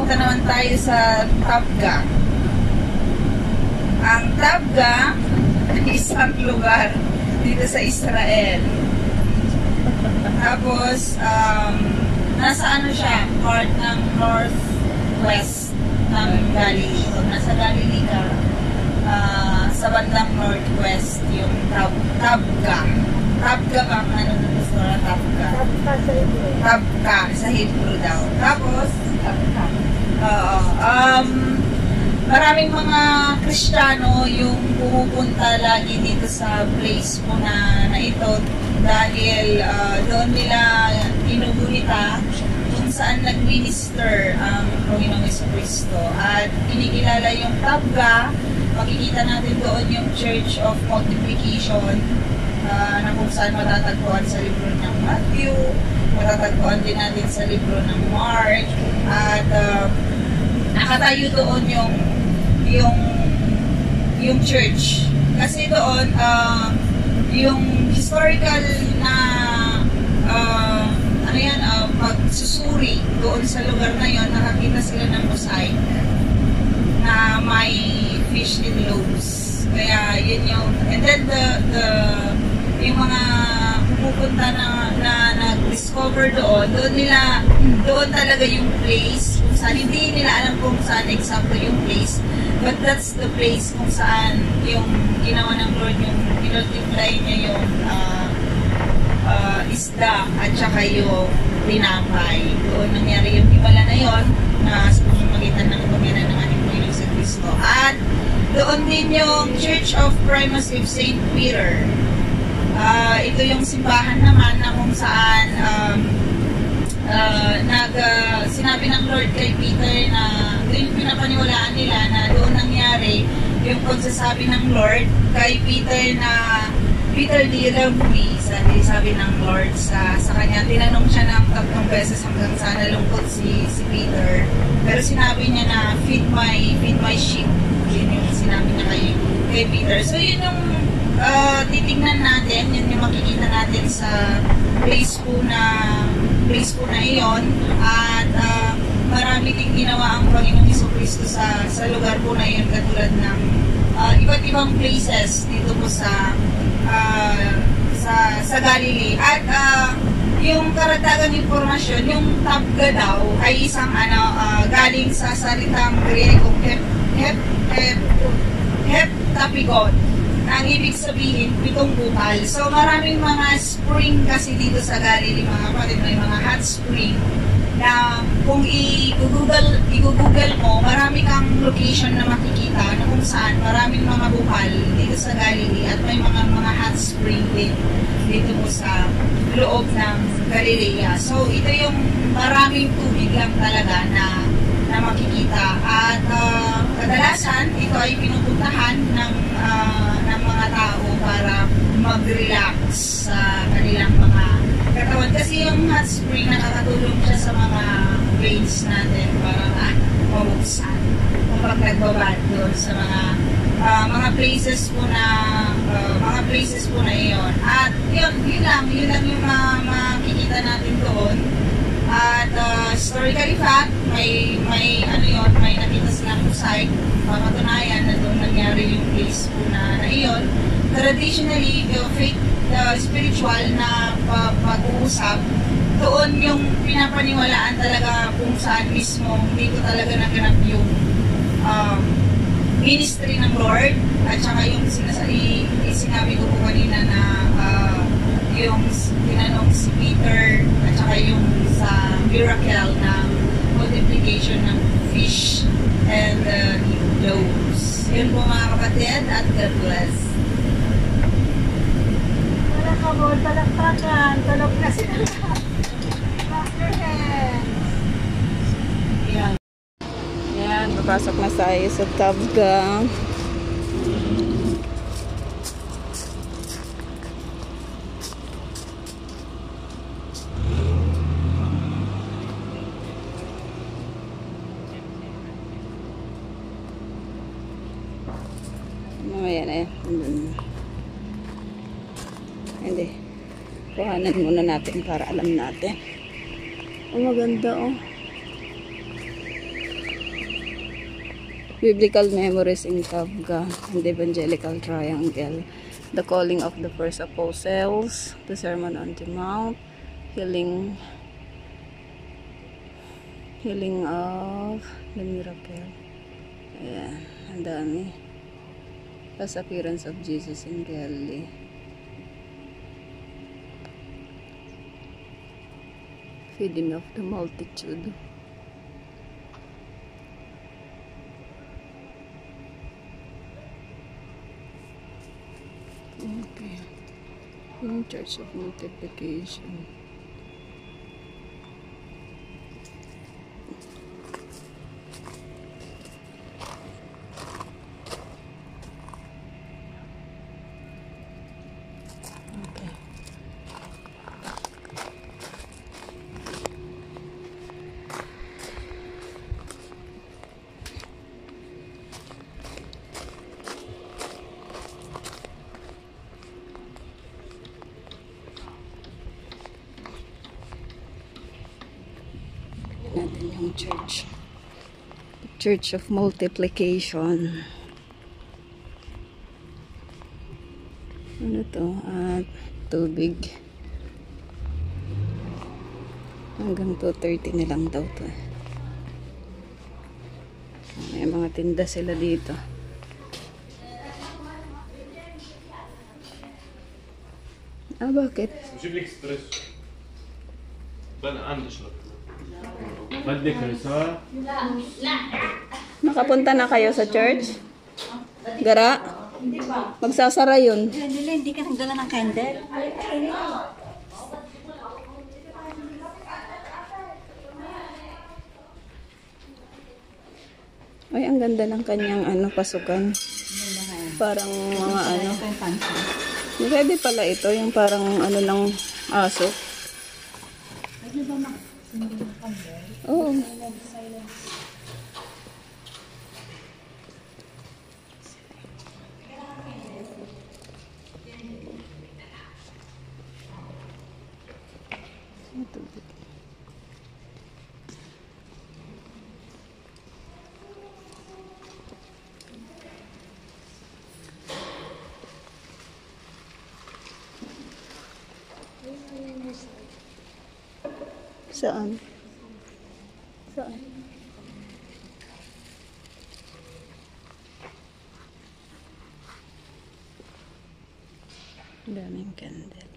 Punta naman tayo sa Tabgha. Ang Tabgha isang lugar dito sa Israel. Tapos, nasa ano siya, part ng northwest ng Galilee. So, nasa Galilee ka, sa bandang northwest yung Tabgha. Tabgha ba? Ano dito sa Tabgha? Tabgha sa Hebrew daw. Tapos, maraming mga Kristiyano yung pumupunta lagi dito sa place po na ito dahil doon nila inugunita kung saan nag-minister ang Panginoong Jesucristo. At kinikilala yung Tabgha, makikita natin doon yung Church of Multiplication na kung saan matatagpuan sa libro ng Matthew, matatagpuan din natin sa libro ng Mark, at nakatayo doon yung church. Kasi doon, yung historical na pagsusuri doon sa lugar na yon, nakakita sila ng mosaic na may fish in loaves. Kaya yun yung, and then yung mga pupunta na nag-discover doon talaga yung place kung saan, hindi nila alam kung saan exactly yung place, but that's the place kung saan yung ginawa ng Lord, yung multiply niya yung isda at saka yung tinapay. Doon nangyari yung himala na yon na sa pamamagitan ng pamilya ng ating Panginoon sa Kristo. At doon din yung Church of Primacy of St. Peter. Ito yung simbahan naman na kung saan sinabi ng Lord kay Peter na ito yung pinapaniwalaan nila na doon nangyari yung pagsasabi ng Lord kay Peter na, Peter, do you love me? Sabi ng Lord sa kanya. Tinanong siya ng 3 beses hanggang sa nalungkot si Peter. Pero sinabi niya na, feed my sheep. Yun yung sinabi niya kay Peter. So yun yung titignan natin, yun yung makikita natin sa place po na iyon. At marami din ginawa ang Panginoong Jesucristo sa lugar po na iyon, katulad ng iba't ibang places dito po sa Galilee. At yung karagdagang informasyon, yung Tabgha daw ay isang galing sa salitang Griego heptapigon. Ang ibig sabihin, 7 bukal. So maraming mga spring kasi dito sa Galilee, mga kapatid, may mga hot spring na kung i-google mo, marami kang location na makikita na kung saan maraming mga bukal dito sa Galilee at may mga hot spring din dito po sa loob ng Galilea. So ito yung maraming tubig lang talaga na makikita. At kadalasan ito ay pinupuntahan ng mga tao para mag-relax sa kanilang mga katawan. Kasi yung hot spring, nakakatulong siya sa mga veins natin para mabuksan. Kapag nagbabad doon sa mga places po na iyon. At yun lang yung makikita natin doon. At historically fact, may nakita silang mosaic, papatunayan na doon nangyari yung place po na iyon. Traditionally, faith, spiritual na pag-uusap, doon yung pinapaniwalaan talaga kung saan mismo dito talaga naganap yung ministry ng Lord. At saka yung sinabi ko po kanina na yung tinanong si Peter at saka yung sa miracle ng multiplication ng fish and loaves. Yun po mga kapatid, at God bless. Wala ka mo, talaktakan, talok na sila. Clap your hands. Yan, papasok na tayo sa Tabgha. Ayan. Hindi. Kuhanan muna natin para alam natin. Maganda Biblical Memories in Kafka and Evangelical Triangle, The Calling of the First Apostles, The Sermon on the Mount, Healing of the Miracle. Ayan, ang dami. Last Appearance of Jesus in Galilee. Feeding of the Multitude. Okay. Yung Church of Multiplication. Okay. Natin yung church. Church of Multiplication. Ano to? Tubig. Hanggang 2:30 na lang daw to. May mga tinda sila dito. Bakit? جيب لك اسبريسو بل عندي اشرب بدك رسالة Nakapunta na kayo sa church? Gara? Magsasara yun. Hindi ka nagdala ng candle? Ay, ang ganda ng kanyang pasukan. Parang mga Pwede pala ito, yung parang ng aso. Oo. Saan? Saan? Daming candle.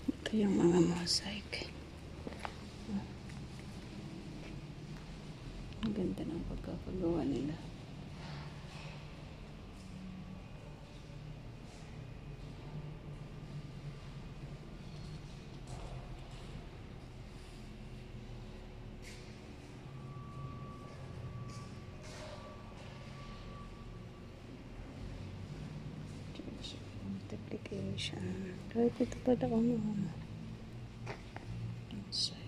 Ito yung mga mosaic. Ang ganda ng pagkakagawa nila. Multiplication. Kahit ito pala outside.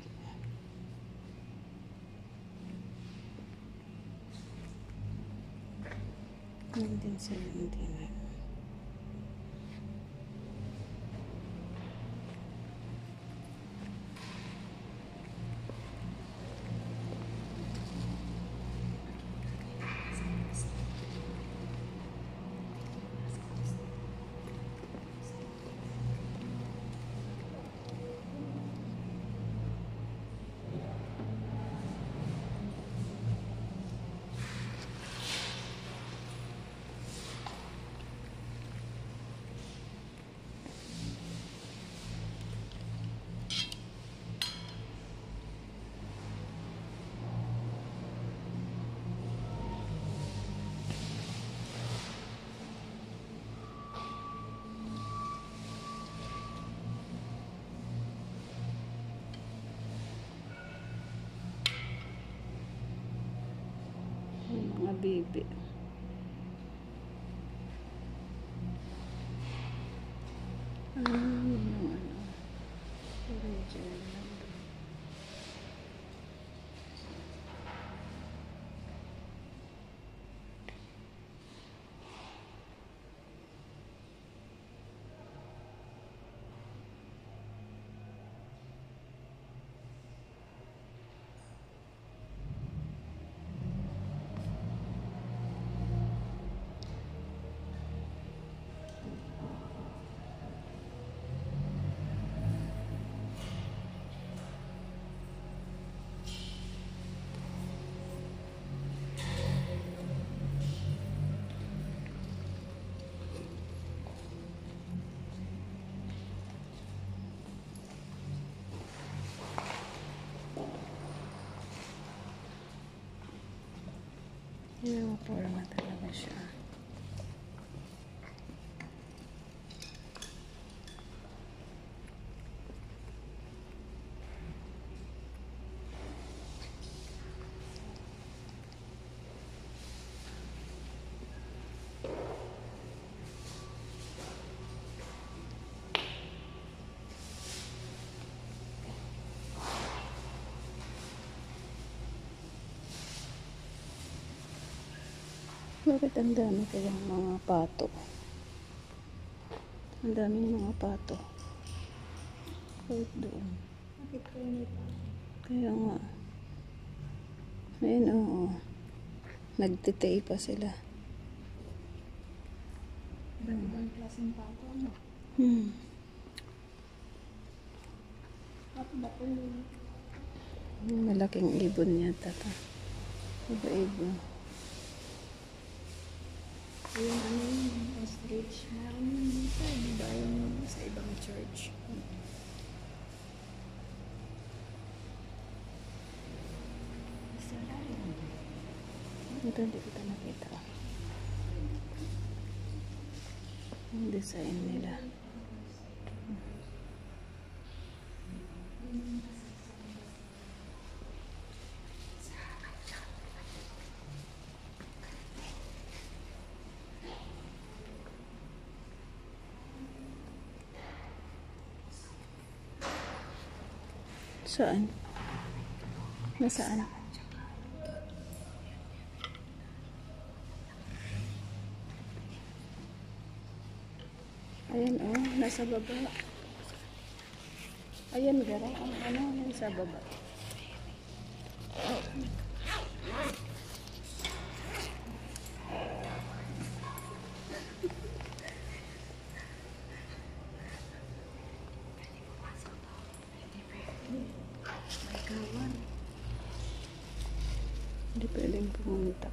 1979. Mga bibi. Yun yung original number. Yung forma talaga siya. Bakit ang dami kayang mga pato? Ang daming mga pato. Kahit doon. Bakit kayo nito? Kaya nga. Ayun, oo. Nagtitay pa sila. Iba't ibang klaseng pato, ano? At bato yun. Malaking ibon yata to. Iba-iba. Yung ano yun, ostrich. Meron yun dito. Diba yung sa ibang church? Ito, hindi kita nakita. Ang design nila. Saan? Nasaan? Ayan, oh, nasa baba. Ayan, gara, ang ano, nasa baba. Hindi pwedeng pumunta.